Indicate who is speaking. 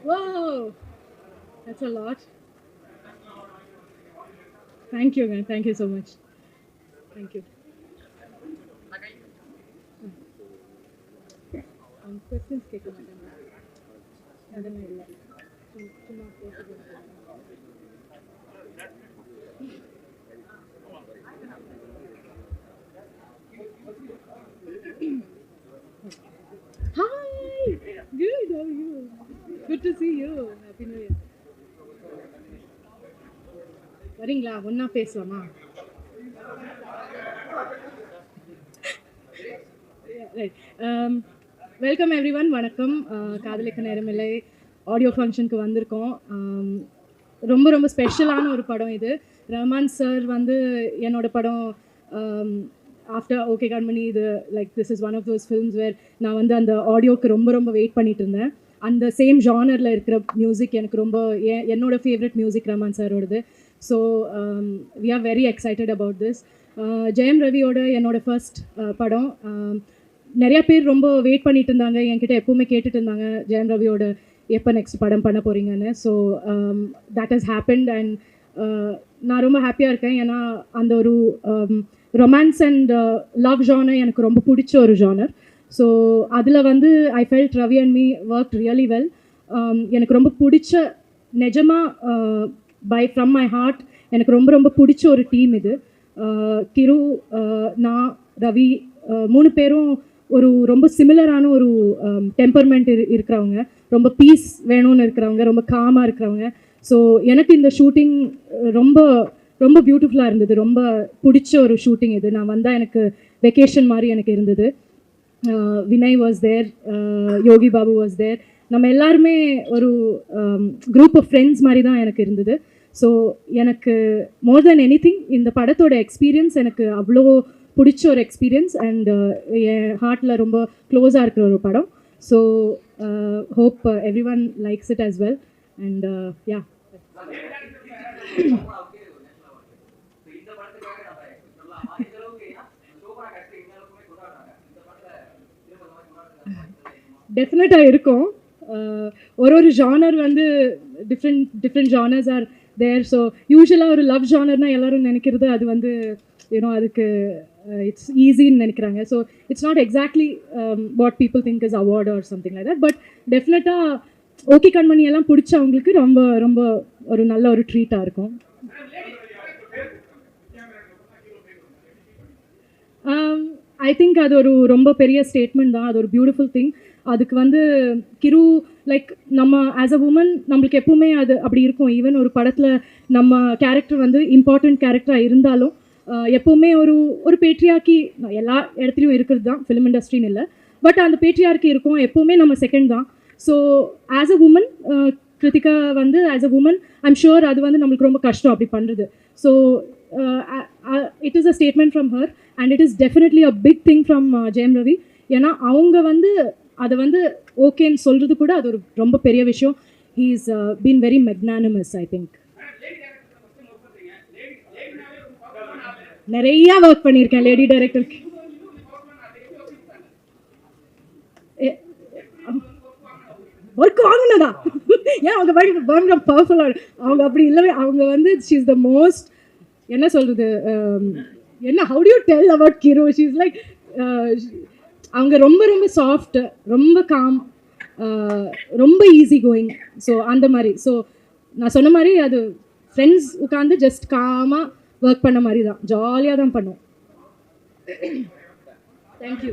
Speaker 1: Wow, that's a lot. Thank you, man. Thank you so much. Thank you. Questions கேட்க மாட்டேன். அதெல்லாம் இல்லை. சும்மா பேசுகிறேன். Hi. Good. How are you? Good to see you. Happy New Year. வரீங்களா ஒண்ணா பேசலாமா? ரைட். Welcome every one. வணக்கம். காதலிக்க நேரமில்லை ஆடியோ ஃபங்க்ஷனுக்கு வந்திருக்கோம். ரொம்ப ரொம்ப ஸ்பெஷலான ஒரு படம் இது. ரஹ்மான் சார் வந்து என்னோட படம் ஆஃப்டர் ஓகே கண்மணி, இது like this is one of those films where நான் வந்து அந்த ஆடியோக்கு ரொம்ப ரொம்ப வெயிட் பண்ணிட்டு இருந்தேன். அந்த சேம் ஜானரில் இருக்கிற மியூசிக் எனக்கு ரொம்ப என்னோட ஃபேவரட் மியூசிக் ரஹ்மான் சாரோடது. So we are very excited about this. Jayam ரவியோட என்னோட ஃபர்ஸ்ட் படம். நிறைய பேர் ரொம்ப வெயிட் பண்ணிட்டு இருந்தாங்க, என்கிட்ட எப்போவுமே கேட்டுட்டு இருந்தாங்க ஜெயம் ரவியோட எப்போ நெக்ஸ்ட் படம் பண்ண போகிறீங்கன்னு. So that has happened and நான் ரொம்ப ஹாப்பியாக இருக்கேன். ஏன்னா அந்த ஒரு ரொமான்ஸ் அண்ட் லவ் ஜானர் எனக்கு ரொம்ப பிடிச்ச ஒரு ஜானர். ஸோ அதில் வந்து I felt Ravi and me work really well. எனக்கு ரொம்ப பிடிச்ச நிஜமாக ஃப்ரம் மை ஹார்ட் எனக்கு ரொம்ப ரொம்ப பிடிச்ச ஒரு டீம் இது. கிரு, நான், ரவி, 3 பேரும் ஒரு ரொம்ப சிமிலரான ஒரு டெம்பர்மெண்ட் இருக்கிறவங்க, ரொம்ப பீஸ் வேணும்னு இருக்கிறவங்க, ரொம்ப காமாக இருக்கிறவங்க. ஸோ எனக்கு இந்த ஷூட்டிங் ரொம்ப ரொம்ப பியூட்டிஃபுல்லாக இருந்தது. ரொம்ப பிடிச்ச ஒரு ஷூட்டிங் இது. நான் வந்தால் எனக்கு வெக்கேஷன் மாதிரி எனக்கு இருந்தது. Vinay was there, Yogi Babu was there. நம்ம எல்லாருமே ஒரு குரூப் ஆஃப் ஃப்ரெண்ட்ஸ் மாதிரி தான் எனக்கு இருந்தது. ஸோ எனக்கு மோர் தென் எனி திங் இந்த படத்தோட எக்ஸ்பீரியன்ஸ் எனக்கு அவ்வளோ பிடிச்ச ஒரு எக்ஸ்பீரியன்ஸ் அண்ட் என் ஹார்ட்டில் ரொம்ப க்ளோஸாக இருக்கிற ஒரு படம். So hope everyone likes it as well and yeah. டெஃபினட்டாக இருக்கும். ஒரு ஜானர் வந்து different genres are there. So யூஸ்வலாக ஒரு லவ் ஜானர்னால் எல்லோரும் நினைக்கிறது அது வந்து யூனோ அதுக்கு இட்ஸ் ஈஸின்னு நினைக்கிறாங்க. So it's not exactly what people think is award or something like that. But டெஃபினட்டாக ஓகே கண்மணி எல்லாம் பிடிச்சவங்களுக்கு ரொம்ப ரொம்ப ஒரு நல்ல ஒரு ட்ரீட்டாக இருக்கும். ஐ திங்க் அது ஒரு ரொம்ப பெரிய ஸ்டேட்மெண்ட் தான். அது ஒரு பியூட்டிஃபுல் திங். அதுக்கு வந்து கிரு லைக் நம்ம ஆஸ் அ உமன் நம்மளுக்கு எப்பவுமே அது அப்படி இருக்கும். ஈவன் ஒரு படத்தில் நம்ம கேரக்டர் வந்து இம்பார்ட்டண்ட் கேரக்டராக இருந்தாலும் எப்போவுமே ஒரு ஒரு பேட்ரியார்க்கி எல்லா இடத்துலையும் இருக்கிறது தான், ஃபிலிம் இண்டஸ்ட்ரின்னு இல்லை. பட் அந்த பேட்ரியார்க்கி இருக்கும், எப்போவுமே நம்ம செகண்ட் தான். So as a woman Krithika வந்து as a woman I'm sure அது வந்து நம்மளுக்கு ரொம்ப கஷ்டம் அப்படி பண்ணுறது. So it is a statement from her and it is definitely a big thing from Jayam Ravi. ஏன்னா அவங்க வந்து அதை வந்து ஓகேன்னு சொல்கிறது கூட அது ஒரு ரொம்ப பெரிய விஷயம். He is been very magnanimous. I think நிறையா ஒர்க் பண்ணியிருக்கேன் லேடி டைரக்டருக்கு. ஒர்க் வாங்கினதா? ஏன் அவங்க பயங்கர பவர்ஃபுல்லாக அவங்க அப்படி இல்லவே. அவங்க வந்து ஷீ இஸ் த மோஸ்ட் என்ன சொல்கிறது, என்ன how to you tell about கிரு? ஷீ இஸ் லைக் அவங்க ரொம்ப ரொம்ப சாஃப்ட், ரொம்ப காம், ரொம்ப ஈஸி கோயிங். ஸோ அந்த மாதிரி. ஸோ நான் சொன்ன மாதிரி அது ஃப்ரெண்ட்ஸ் உட்காந்து ஜஸ்ட் காமாக ஒர்க் பண்ண மாதிரி தான், ஜாலியாக தான் பண்ணோம். தேங்க்யூ.